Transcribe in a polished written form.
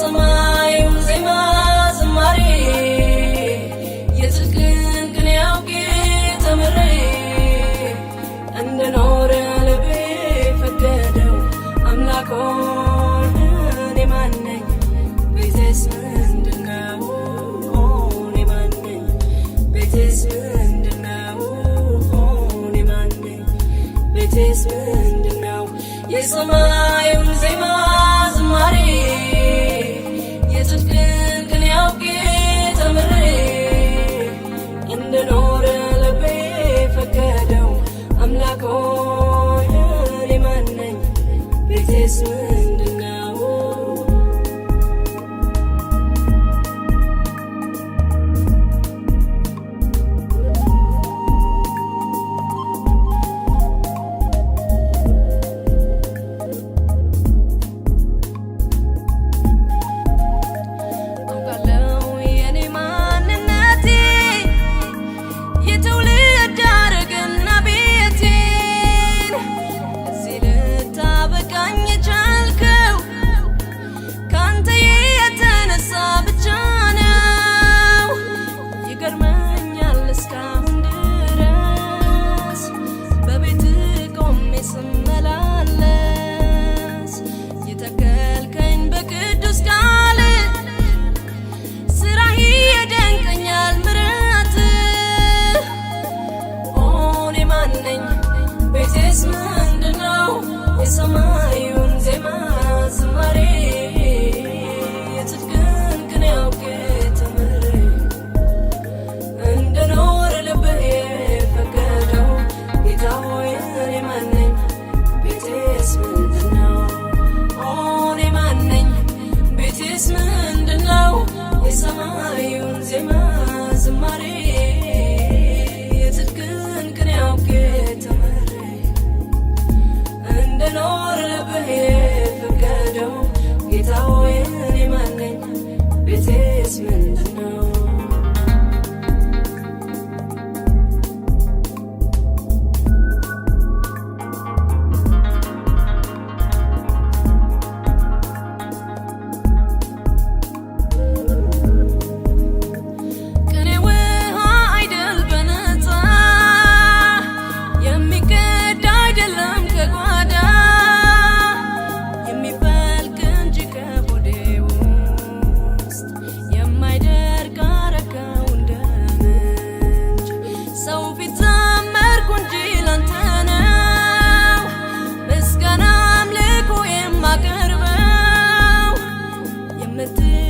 የሰማዩ ዜማ ዝማሬ የጽድቅን ቅኔ አውቄ ተምሬ እንድኖር ልቤ ፈቀደው አምላክ ሆይ እኔ ማን ነኝ? ቤቴስ ምንድነው? እኔ ማን ነኝ? ቤቴስ ምንድነው? እኔ ማን ነኝ? ቤቴስ ምንድነው? የሰማዩን ዜማ ዝማሬ የጽድቅን ቅኔ አውቄ ተምሬ እንድኖር ልቤ ፈቀደው አምላክ ሆይ እኔ ማን ነኝ? ቤቴስ ምንድነው? ቤቴስ ምንድነው? የሰማዩን ዜማ ዝማሬ የጽድቅን ቅኔ አውቄ ተምሬ እንድኖር ልብህ ፈቀደው ጌታ ሆይ እኔ ማን ነኝ? ቤቴስ ምንድነው? እኔ ማን ነኝ? ቤቴስ ምንድነው? የሰማዩን ዜማ ዝማሬ የጽድቅን ቅኔ አውቄ እንድኖር ልብህ ፈቀደው ጌታ ሆይ እኔ ማን ነኝ? ቤቴስ ምንድነው? But